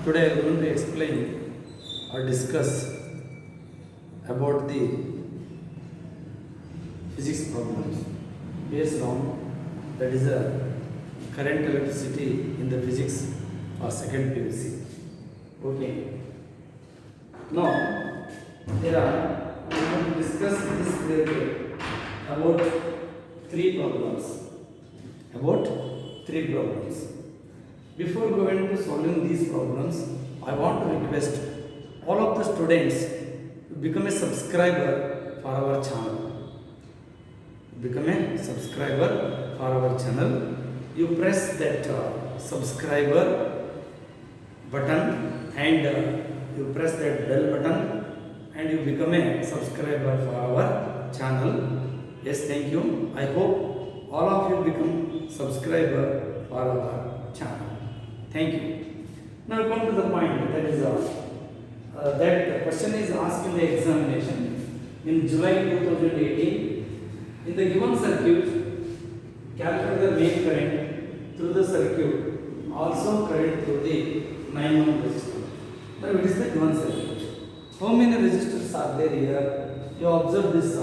Today I am going to explain or discuss about the physics problems based on that is a current electricity in the physics or second PUC. Okay. Now we are going to discuss this later about three problems. About three problems. Before going to solving these problems, I want to request all of the students to become a subscriber for our channel. Become a subscriber for our channel. You press that subscriber button and you press that bell button and you become a subscriber for our channel. Yes, thank you. I hope all of you become subscriber for our channel. Thank you. Now come to the point, that is that question is asked in the examination in July 2018. In the given circuit, calculate the main current through the circuit, also current through the 9-ohm resistor. Now it is the given circuit. How many resistors are there here? You observe this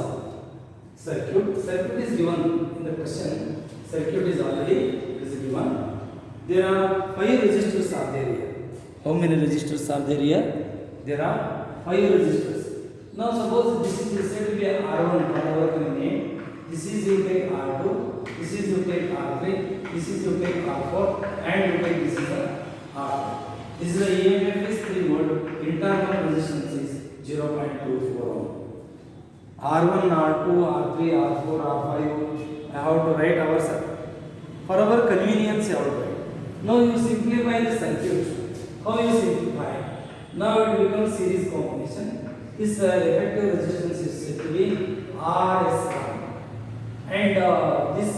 circuit. Circuit is given in the question. Circuit is already given. There are 5 resistors are there here. How many resistors are there here? There are 5 resistors. Now suppose this is said to be an R1, whatever the name. This is you take R2, this is you take R3, this is you take R4, and you take this is the R4. This is the EMF is 3 volt, internal resistance is 0.24 ohm. R1, R2, R3, R4, R5, I have to write ourselves. For our convenience, you have to write. Now you simplify the circuit. How you simplify? Now it becomes series combination. This effective resistance is said to be RS1. And this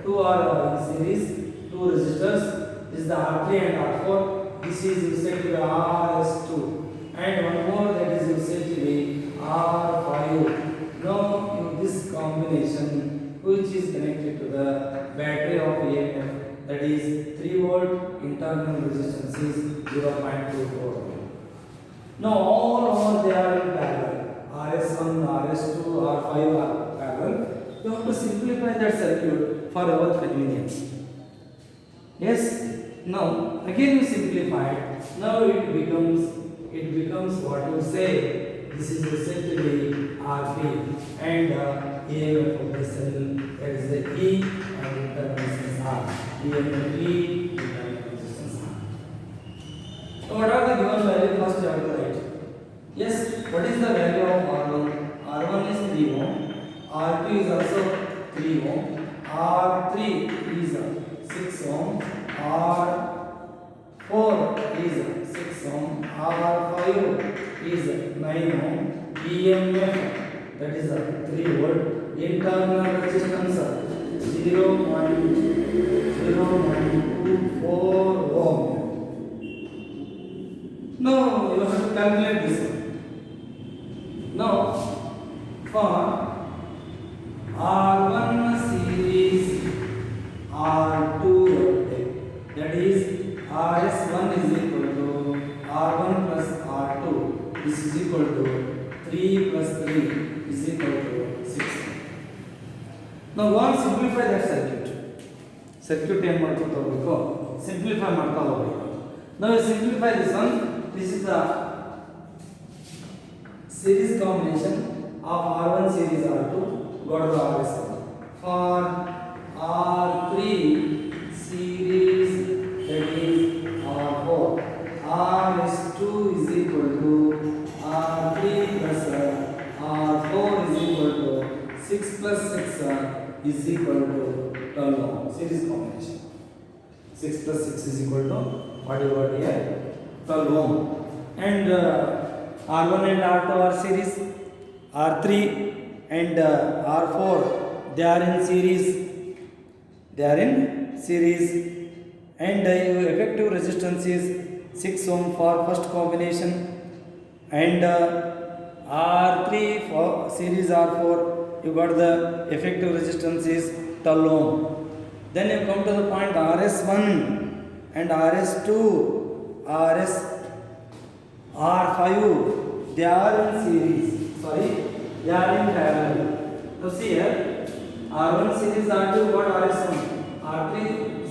two are in series, 2 resistors. This is the R3 and R4. This is said to be RS2. And one more that is said to be R5. Now this combination which is connected to the battery of EMF, that is 3 volt, internal resistance is 0.24. Now all over they are in parallel. RS1, RS2, R5 are parallel. You have to simplify that circuit for our convenience. Yes. Now again you simplify it. Now it becomes what you say. This is said to be RP and EMF of the cell, that is the E, and internal resistance R. EMF E, internal resistance R. So what are the given value? First you have to write. Yes, what is the value of R1? R1 is 3 ohm. R2 is also 3 ohm. R3 is 6 ohm. R4 is 6 ohm. R5 is 9 ohm. EMF, that is 3 volt. Internal resistance 0.24 ohm. Now you have to calculate this one. Now for R1 series R2, that is RS1 is equal to R1 plus R2. This is equal to 3 plus 3 is equal to 6. Now go and simplify that circuit. Circuit ಏನು ಮಾಡ್ಕೊತಾ ಹೋಗಬೇಕು, simplify ಮಾಡ್ತಾ ಹೋಗಬೇಕು. Now you simplify this one. This is the series combination of R1 series R2. Go to the RS1. For R3 series, that is R4, RS2 is equal to R3 plus R4 is equal to 6 plus 6 is equal to 12 ohm. Series combination. 6 plus 6 is equal to what you got here? 12 ohm. And R1 and R2 are series. R3 and R4, they are in series. And effective resistance is 6 ohm for first combination. And R3 for series R4, you got the effective resistance is 12 ohm. Then you come to the point RS1 and RS2, RS, R5, they are in series. Sorry, they are in parallel. Now see here, R1 series R2 you got RS1, R3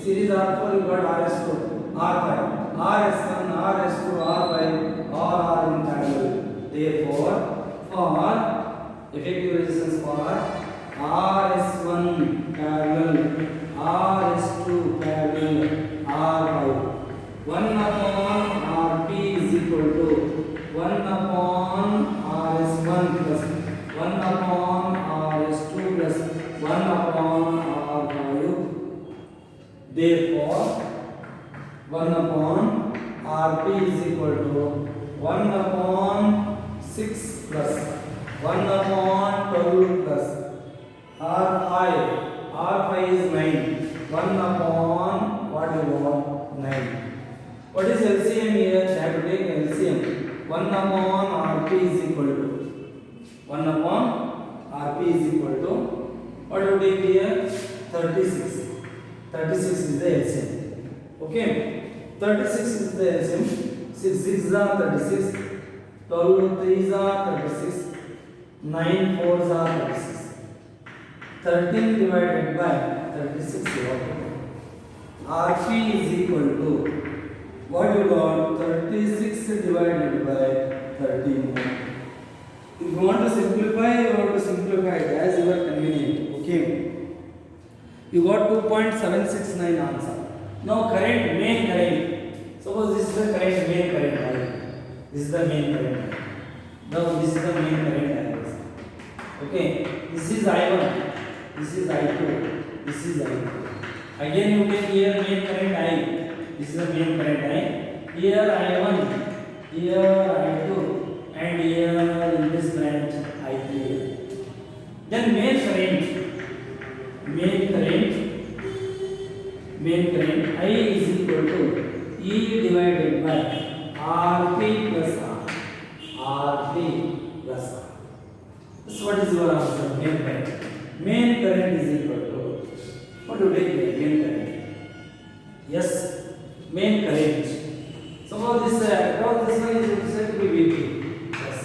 series R4 you got RS2, R5, RS1, RS2, R5 all are in parallel. Therefore, for effective resistance for RS1 parallel, RS2 parallel, R5, 1 upon Rp is equal to 1 upon RS1 plus 1 upon RS2 plus 1 upon R5. Therefore, 1 upon Rp is equal to 1 upon 6 plus 1 upon 12 plus R5. R5 is 9. 1 upon what you want? 9. What is LCM here? I have to take LCM. 1 upon Rp is equal to 1 upon Rp is equal to what do you take here? 36. 36 is the LCM. Okay. 36 is the LCM. 6 6 are 36. 12 3s are 36. 9 4s are 36. 13 divided by 36 Rp is equal to what you got? 36 divided by 13. If you want to simplify, you have to simplify it as you are convenient. Okay. You got 2.769 answer. Now current, main current. Suppose this is the current, main current. This is the main current. Now this is the main current. Okay. This is I1. This is I2. This is I2. Again you take here main current I. This is the main current I. Here I1, here I2, and here in this branch I3. Then main current I is equal to E divided by Rp plus R. Rp plus R. So what is your answer? Main current. Main current is equal to what do you take here? Main current. Yes, main current. Suppose this across this one is said to be Vp. Yes.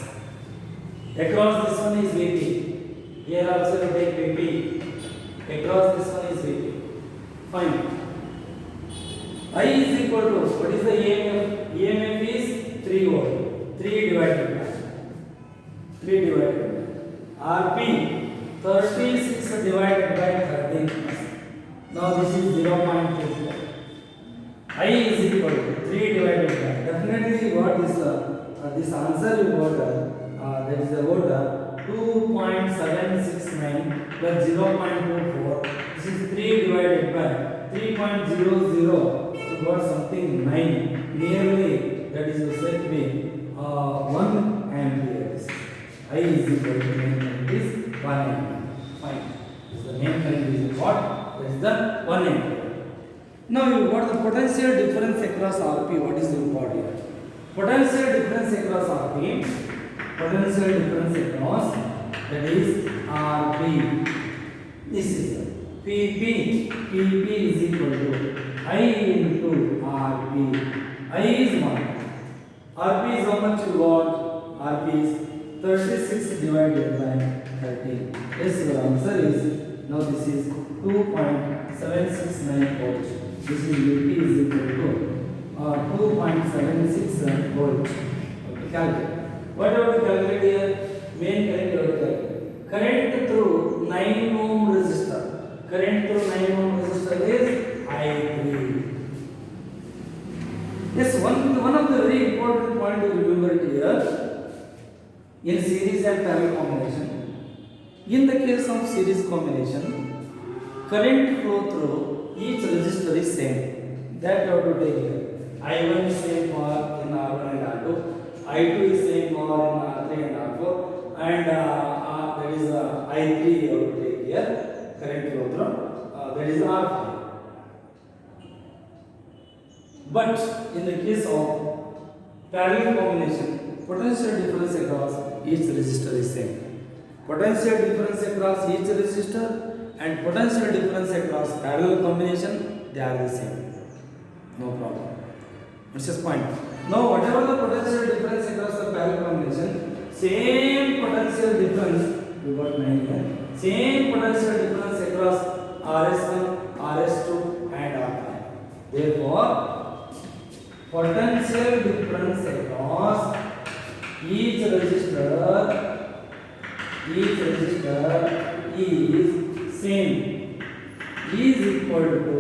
Across this one is Vp. Here also you take Vp. Across this one is Vp. Fine. I is equal to what is the EMF? EMF is 3 volt. 3 divided by Rp 36 divided by 13. Now this is 0.24. I is equal to 3 divided by. Definitely you got this this answer you got that is about 2.769 plus 0.24. This is 3 divided by 3.00. You got something 9. Nearly that is said to be 1 ampere. I is equal to main current is 1 ampere. Fine. This is the main current is what? That is the 1 ampere. Now you got the potential difference across Rp. What is required here? Potential difference across Rp. Potential difference across, that is Rp. This is PP. PP is equal to I into Rp. I is 1. Rp is how much you got? Rp is 36 divided by 13. Yes, your answer is, now this is 2.769 volts. This is Vp is equal to 2.76 volts. Okay, calculate. What have to calculate here? Main current you have to calculate. Current through 9 ohm resistor. Current through 9 ohm resistor is I3. Yes, one of the very important point to remember here in series and parallel combination. In the case of series combination, current flow through each resistor is same. That you have to take here. I1 is same for in R1 and R2. I2 is same for in R3 and R4. And that is I3 you have to take here. Current flow through that is R5. But in the case of parallel combination, potential difference across each resistor is same. Potential difference across each resistor and potential difference across parallel combination, they are the same. No problem. It's just point. Now whatever the potential difference across the parallel combination, same potential difference, we got 9 here. Same potential difference across RS1, RS2 and R5. Therefore, potential difference across each resistor is same, is equal to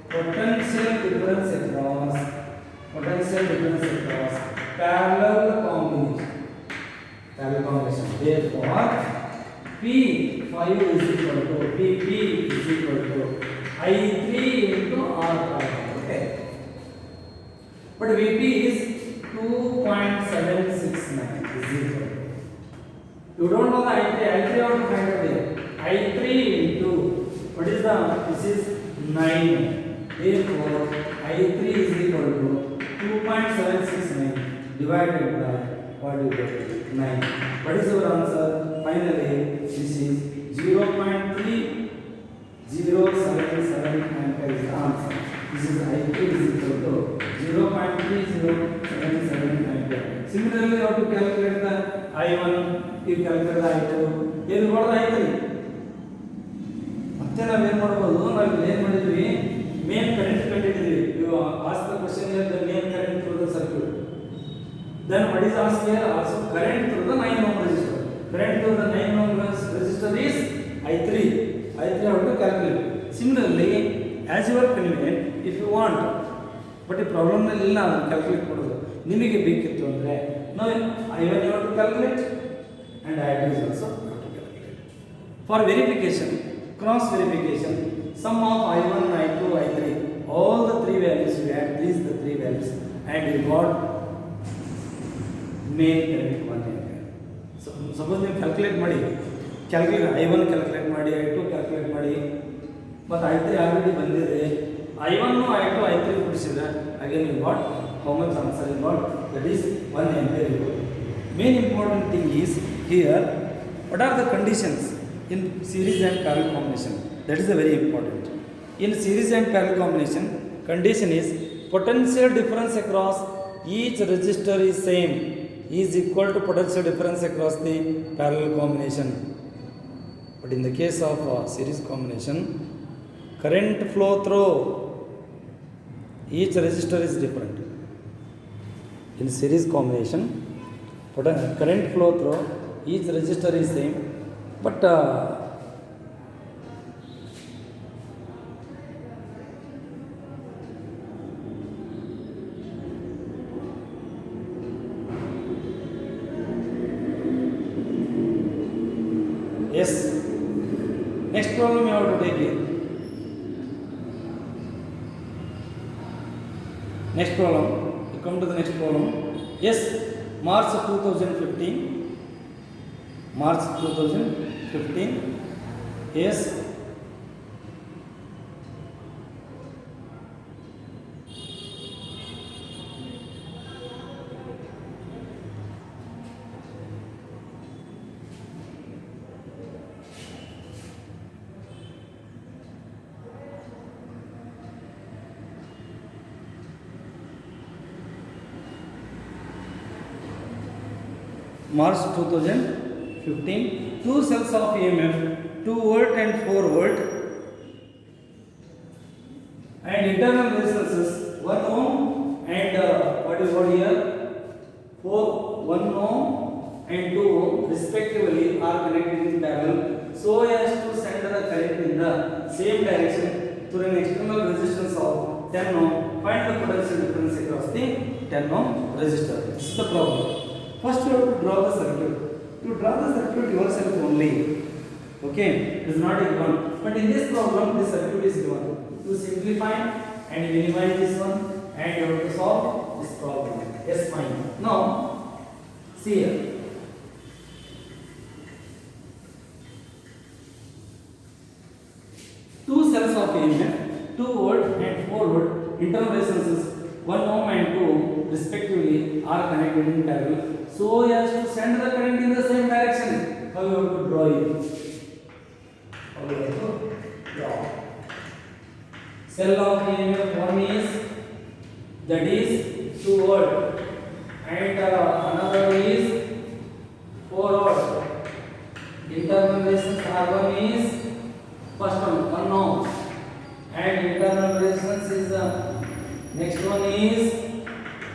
potential difference across parallel combination. Therefore, P5 is equal to PP is equal to I3 into R5. Okay. But VP is 2.769 is equal to. You don't know the I3 how to find out here. I3 into what is this is 9. Therefore, I3 is equal to 2.769 divided by what you get 9. What is your answer? Finally, this is 0.3077 ampere is the answer. This is I3 is equal to 0.3077 ampere. Similarly, how to calculate the I1? You calculate the I2. Here you got the I3. ಮತ್ತೆ ನಾವು ಏನು ಮಾಡಬಹುದು? ನಾವು ಏನು ಮಾಡಿದ್ವಿ? Main current ಕಂಡುಹಿಡಿದ್ವಿ. You ask the question here, the main current through the circuit. Then what is asked here? Also current through the 9 ohm resistor. Current through the 9 ohm resistor is I3. I3 how to calculate. Similarly, as you are convenient, if you want, but ಈ problem ನಲ್ಲಿ ಇಲ್ಲ ಅದನ್ನು calculate ಮಾಡೋದು ನಿಮಗೆ ಬೇಕಿತ್ತು ಅಂದರೆ ನಾವು I1 you have to calculate and I2 is also you have to calculate. For verification, cross verification, sum of I1, I2, I3, all the three values you add, these the three values, and you got main current 1 ampere. So suppose ನೀವು calculate ಮಾಡಿ, I1 calculate ಮಾಡಿ, I2 calculate ಮಾಡಿ, ಮತ್ತು I3 already ಬಂದಿದೆ. I1 I2 I3 ಕೊಡಿಸಿದ್ರೆ again you got how much answer you got, that is 1 ampere you got. Main important thing is here, what are the conditions in series and parallel combination? That is a very important. In series and parallel combination, condition is potential difference across each resistor is same, is equal to potential difference across the parallel combination. But in the case of series combination, current flow through each resistor is different. In series combination, current flow through each resistor is same, but yes, next problem you have to take it. Next problem, you come to the next problem. Yes, March 2015. Yes, March 2015, two cells of EMF 2 volt and 4 volt and internal resistances 1 ohm and what is what here 1 ohm and 2 ohm respectively are connected in parallel so as to send the current in the same direction through an external resistance of 10 ohm. Find the potential difference across the 10 ohm resistor. This is the problem. First you have to draw the circuit. You draw the circuit yourself only. Okay, it is not given. But in this problem, this circuit is given. You simplify and minimize this one, and you have to solve this problem. Yes, fine. Now, see here. Two cells of EMF, 2 volt and 4 volt, internal resistances 1 ohm and 2 ohm respectively are connected in parallel so as to send the current in the same direction. How you have to draw it? How you have to draw? Cell of EMF 1 is that is 2 volt, and another is 4 volt. Internal resistance R1 is first one 1 ohm, and internal resistance is next one is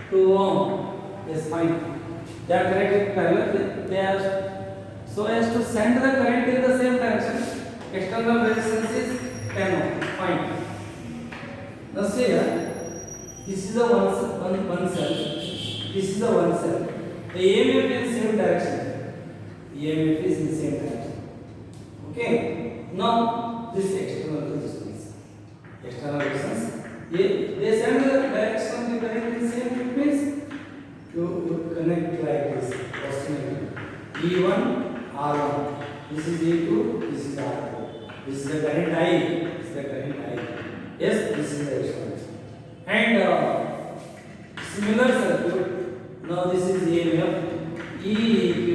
2 ohm. Yes, fine. They are connected parallel. They are so as to send the current in the same direction. External resistance is 10 ohm. Fine. Now see here, this is a one cell. This is a one cell. The EMF is same direction. EMF is in same direction. Okay. Now this external resistance. External resistance. They send the direction of the current in same. It means you connect like this. E1 R1. This is E2. This is R2. This is the current I. This is the current I. Yes, this is the external. And similar circuit. Now this is EMF, EEQ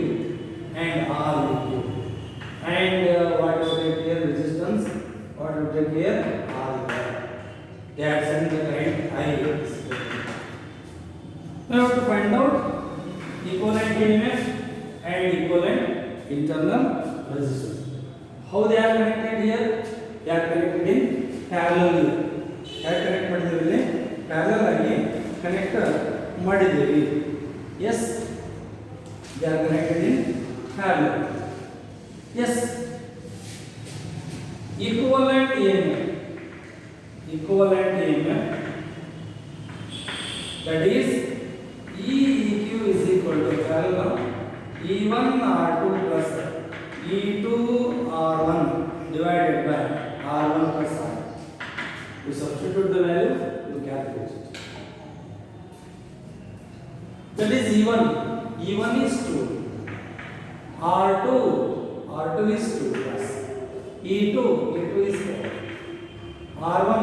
and REQ. And what will take here? Resistance. What will take here? R. They are sending the current I. Now we have to find out equivalent EMF and equivalent internal resistance. How they are connected here? They are connected in parallel. Connect ಮಾಡಿದ್ದೇವೆ parallel ಆಗಿ connect ಮಾಡಿದ್ದೇವೆ. Yes, they are connected in parallel. Yes, equivalent EMF. Equivalent EMF, that is EEQ is equal to parallel E1 R2 plus E2 R1 divided by R1 plus R. You substitute the value, you calculate it. That is E1. E1 is 2. R2 is 2 plus E2 is 4. R1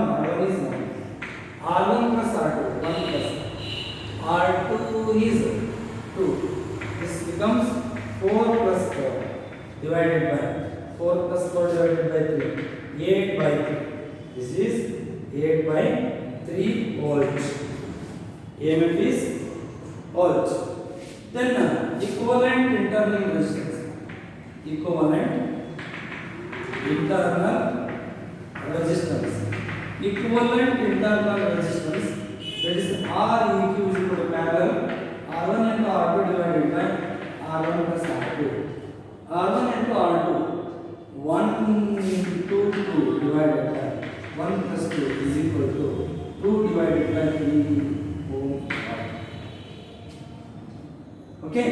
is 1. R1 plus R2, 1 plus R2 is 2. This becomes 4 plus 4 divided by 4 plus 4 divided by 3, 8 by 3. This is 8 by 3 volts. EMF is volt. Then equivalent internal resistance. Equivalent internal resistance. Equivalent internal resistance, that is REQ is equal to parallel R1 into R2 divided by R1 plus R2. R1 into R2, 1 into 2 divided by 1 plus 2 is equal to 2 divided by 3 ohm. Okay.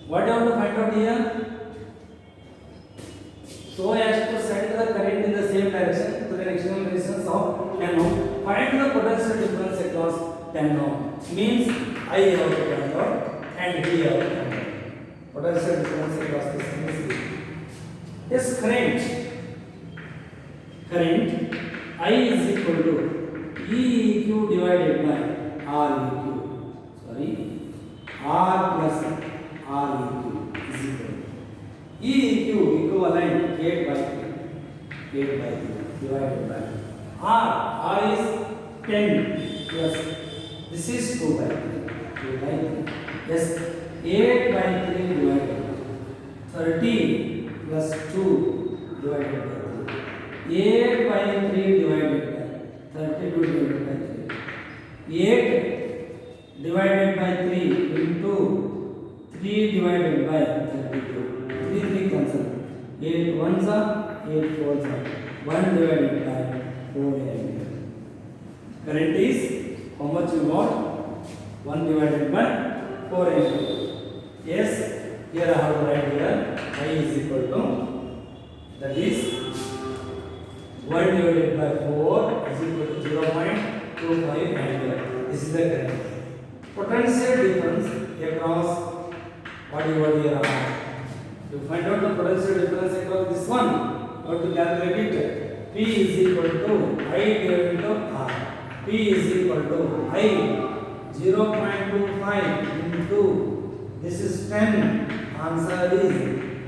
What do you have to find out here? So as to send the current in the same direction to the external resistance of 10 ohm, find the potential difference across 10 ohm. Means I have to find out and we have to find out. Potential difference across this is yes, current I is equal to EEQ divided by REQ. Sorry, R plus REQ is equal to EEQ equivalent 8 by 3 divided by R is 10 plus this is 2 by 3. Yes, 8 by 3 divided by 30 plus 2 divided by 3. 8 by 3 divided by 32 divided by 3. 8 divided by 3 into 3 divided by 32. 3 cancel. 8 ones are 8 fours are 1 divided by 4 ampere. Current is how much you got? 1 divided by 4 ampere. Yes, here I have to write here I is equal to, that is 1 divided by 4 is equal to 0.25 ampere. This is the current. Potential difference across what you want here. To find out the potential difference across this one, you have to calculate it. P is equal to I divided to R. P is equal to I 0.25 into this is 10. Answer is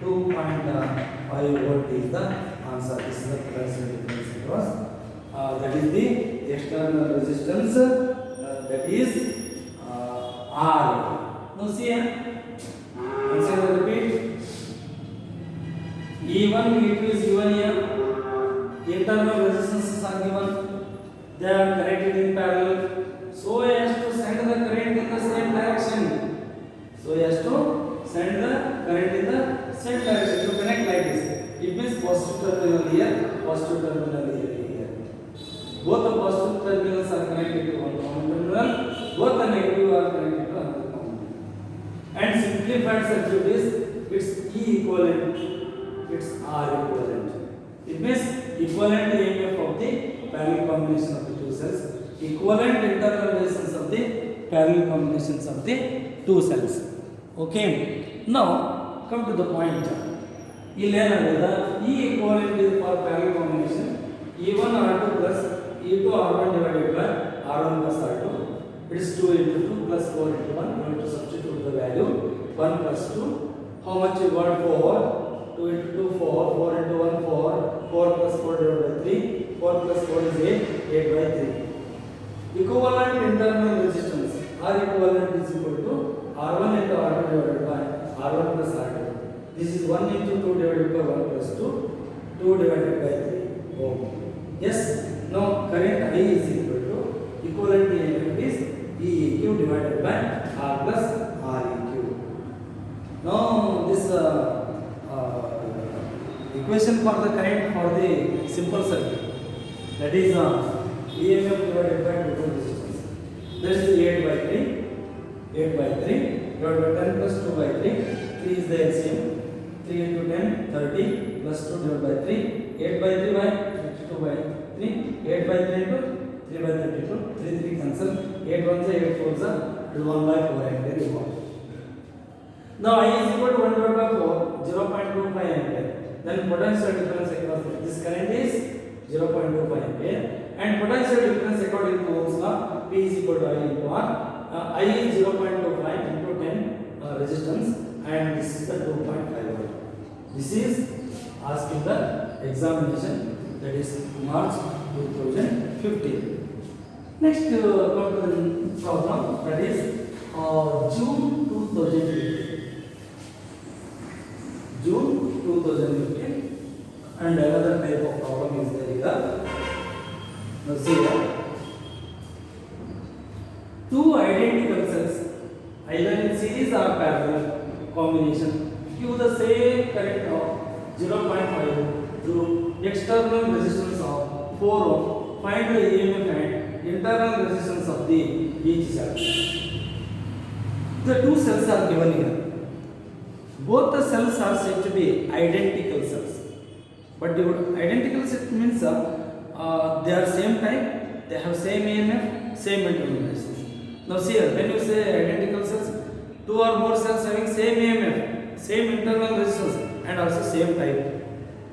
2.5 volt is the answer. This is the potential difference across. That is the external resistance that is R. Now see here, consider repeat. E1, E2 is given here. Internal resistances are given. They are connected in parallel. So as to send the current in the same direction. So as to send the current in the same direction. To connect like this, it means positive terminal here, positive terminal here. Both the positive terminals are connected to one common terminal. Both the negative are connected to another common terminal. And simplified circuit is its E equivalent, its R equivalent. It means equivalent EMF of the parallel combination of the two cells, equivalent internal resistance of the parallel combinations of the two cells. Okay. Now come to the point. ಇಲ್ಲೇನಾಗಿದೆ E equivalent is for parallel combination E1 R2 plus E2 R1 divided by R1 plus R2. It is 2 into 2 plus 4 into 1. You have to substitute the value 1 plus 2. How much you got? 4. 2 into 2 4. 4 into 1 4. 4 plus 4 divided by 3. 4 plus 4 is 8. 8 by 3. Equivalent internal resistance R equivalent is equal to R1 into R2 divided by R1 plus R2. This is 1 into 2 divided by 1 plus 2. 2 divided by 3 ohm. Yes. Now current I is equal to equivalent EMF is EEQ divided by R plus REQ. Now this equation for the current for the simple circuit, that is EMF divided by total resistance. That is 8 by 3. 8 by 3 divided by 10 plus 2 by 3. 3 is the LCM. 3 into 10, 30 plus 2 divided by 3. 8 by 3 by 52 by 3. 8 by 3 into 3 by 32. 3 3 cancel. 8 1 is 8 4 is 1 by 4 ampere. Now I is equal to 1 divided by 4, 0.25 ampere. Then potential difference across this current is 0.25 ampere. And potential difference according to Ohm's law, P is equal to I into R. I is 0.25 into 10 resistance, and this is the 2.5 volt. This is asked in the examination, that is March 2015. Next come to the problem, that is June 2015. June 2015, and another type of problem is there here. Now see here, two identical cells, either in series or parallel combination, give the same current of 0.5 through external resistance of 4 ohm. Find the EMF and internal resistance of the each cell. The two cells are given here. Both the cells are said to be identical cells. But the identical set means they are same type, they have same EMF, same internal resistance. Now see here, when you say identical cells, two or more cells having same EMF, same internal resistance, and also same type,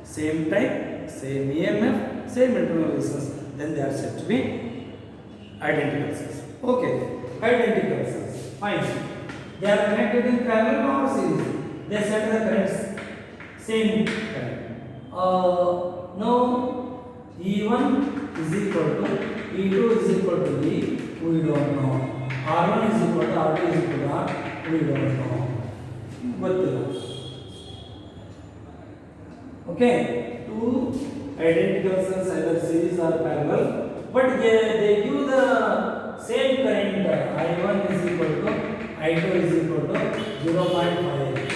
same EMF, same internal resistance, then they are said to be identical cells. Okay, identical cells. Fine. They are connected in parallel or series. They set the currents same current. Now E1 is equal to E2 is equal to V. We don't know. R1 is equal to R2 is equal to R. We don't know. Okay, two identical cells either series or parallel, but they give the same current. I1 is equal to I2 is equal to 0.5.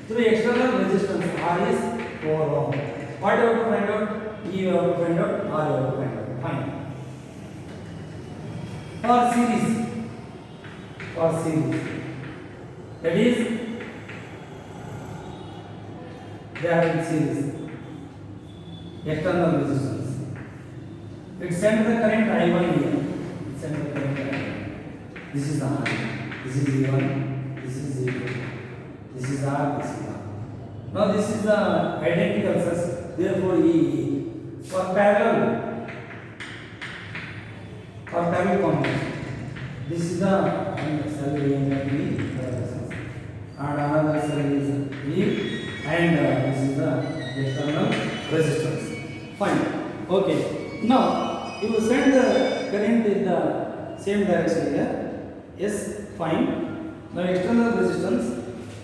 Through external resistance, R is 4 ohm. What you have to find out? E you have to find out, R you have to find out. Fine. For series, that is, they are in series. External resistance. It sends the current I1 here. It sends the current I1. This is R. This is E1. This is E2. This is R. This is R. Now this is the identical cells. Therefore E. For parallel combination. This is the cell E and another cell is E, and this is the external resistance. Fine. Okay. Now you send the current in the same direction here. Yes, fine. Now external resistance,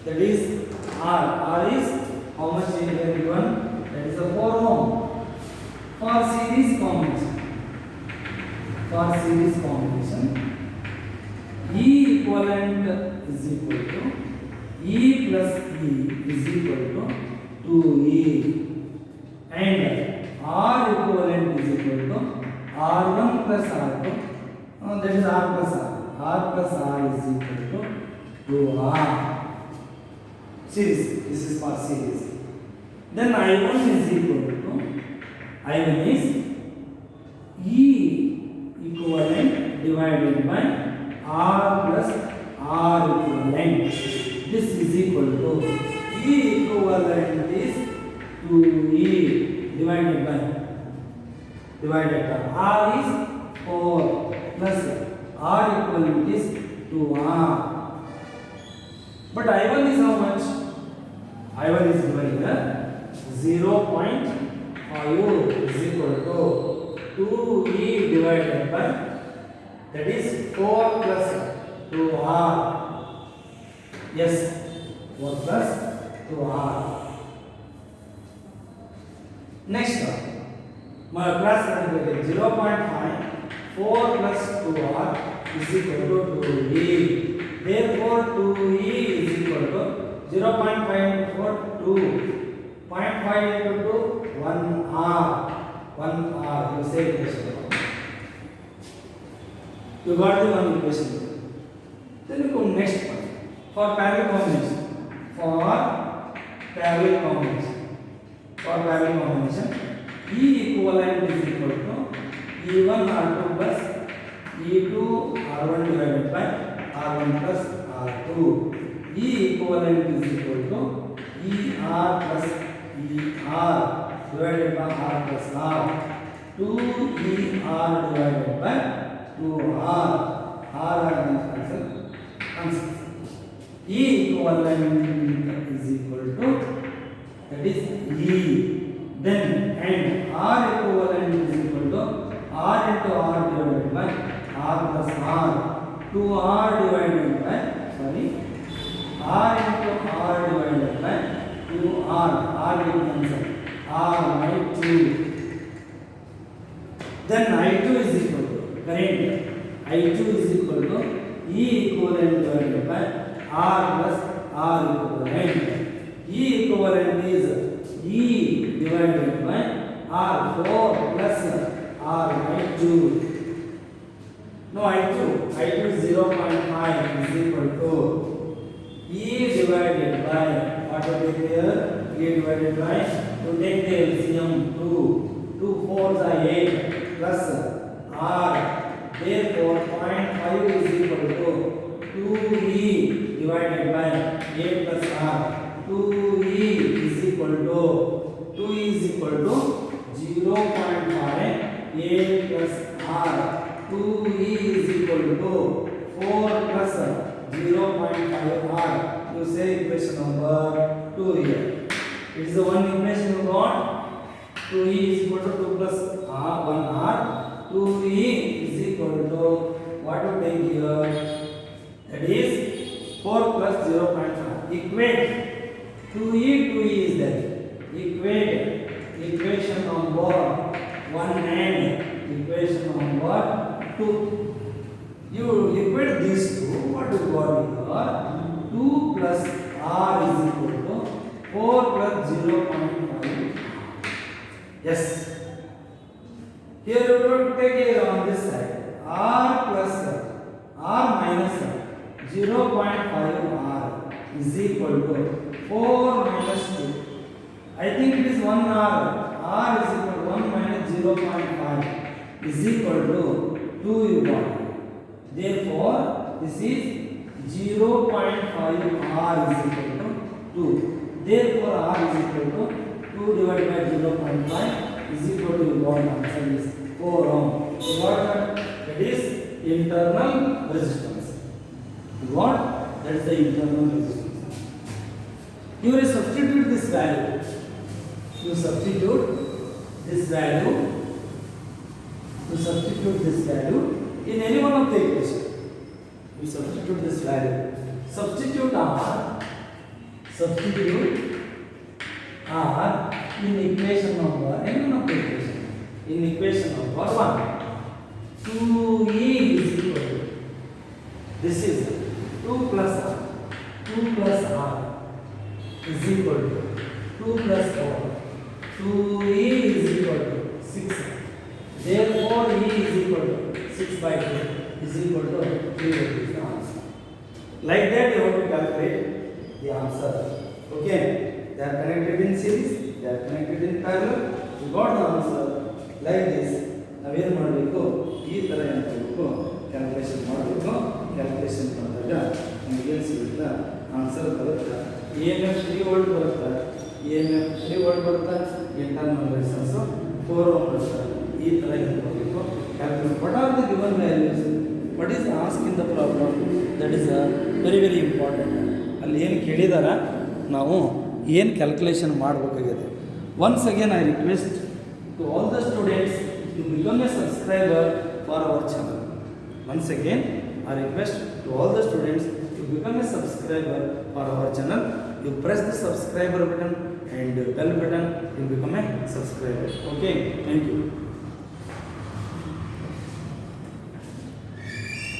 that is R. R is how much is here given? That is a 4 ohm. For series combination, E equivalent is equal to E plus E is equal to 2E, and R equivalent is equal to R1 plus R2, that is R plus R. R plus R is equal to 2R. Series, this is for series. Then I1 is equal to, I1 is E equivalent divided by R plus R equivalent. This is equal to E equivalent is 2E divided by R is 4 plus R equivalent is 2R. But I1 is how much? I1 is given here 0.5 is equal to 2E divided by, that is 4 plus 2R. Yes, 4 plus 2R. Next one, my class 0.5, 4 plus 2R is equal to 2E. Therefore 2E is equal to 0.5 into 4, 2. 0.5 into 2, 1R. 1R, you say equation. You got the one equation. Then you go next one. For parallel combination. E equivalent is equal to E1 R2 plus E2 R1 divided by R1 plus R2. E equivalent is equal to ER plus ER divided by R plus R. 2ER divided by 2R. R cancel. E equivalent is equal to, that is E. Then and R equivalent is equal to R into R divided by R plus R. 2R divided by, R into R divided by 2R. R will cancel. R by 2. Then I2 is equal to, current I2 is equal to E equivalent divided by R plus R equivalent. E equivalent is E divided by R4 plus R by 2. Now I2 is 0.5 is equal to E divided by, what will be there? E divided by, to take the LCM 2. 2 4s are 8 plus R. Therefore 0.5 is equal to 2E divided by 8 plus R. 2E is equal to 0.5 8 plus R. 2E is equal to 4 plus 0.5 R. You say equation number 2 here. It is the one equation you got. 2E is equal to 2 plus R, 1R. 2E is equal to, what you take here? That is 4 plus 0.5. Equate 2E is there. Equate equation number 1 and equation number 2. You equate these two. What you got here? 2 plus R is equal to 4 plus 0.5. Yes. Here you don't take it on this side. R plus R minus 0.5 R is equal to 4 minus 2. I think it is 1 R. R is equal to 1 minus 0.5 is equal to 2 you got. Therefore, this is 0.5 R is equal to 2. Therefore, R is equal to 2 divided by 0.5 is equal to, you got answer is 4 ohm. You got that is internal resistance. You got that is the internal resistance. You will substitute this value. You substitute this value. in any one of the equation. We substitute this value. Substitute R in equation number, any one of the equation. In equation number 1, 2E is equal to, this is 2 plus R is equal to 2 plus 4. 2E is equal to 6. Therefore, E is equal to 6 by 2 is equal to 3 is the answer. Like that, you have to calculate the answer. Okay, they are connected in series, they are connected in parallel. You got the answer like this. ನಾವೇನು ಮಾಡಬೇಕು, ಈ ಥರ ಏನು ಮಾಡಬೇಕು, calculation ಮಾಡಬೇಕು. Calculation ಮಾಡಿದಾಗ ನಮಗೆ ಏನು ಸಿಗುತ್ತಾ, ಆನ್ಸರ್ ಬರುತ್ತಾ. EMF 3 ವೋಲ್ಟ್ ಬರುತ್ತಾ, EMF 3 ವೋಲ್ಟ್ ಬರುತ್ತಾ, ಇಂಟರ್ನಲ್ ರೆಸಿಸ್ಟೆನ್ಸ್ 4 ಓಮ್ ಬರುತ್ತಾ. ಈ ಥರ ಏನು ಮಾಡಬೇಕು, calculate. What are the given values, what is ask in the problem, that is very very important. ಅಲ್ಲಿ ಏನು ಕೇಳಿದಾರ, ನಾವು ಏನು ಕ್ಯಾಲ್ಕುಲೇಷನ್ ಮಾಡಬೇಕಾಗಿದೆ. Once again I request to all the students to become a subscriber for our channel. Once again, I request to all the students to become a subscriber for our channel. You press the subscriber button and bell button to become a subscriber. Okay, thank you.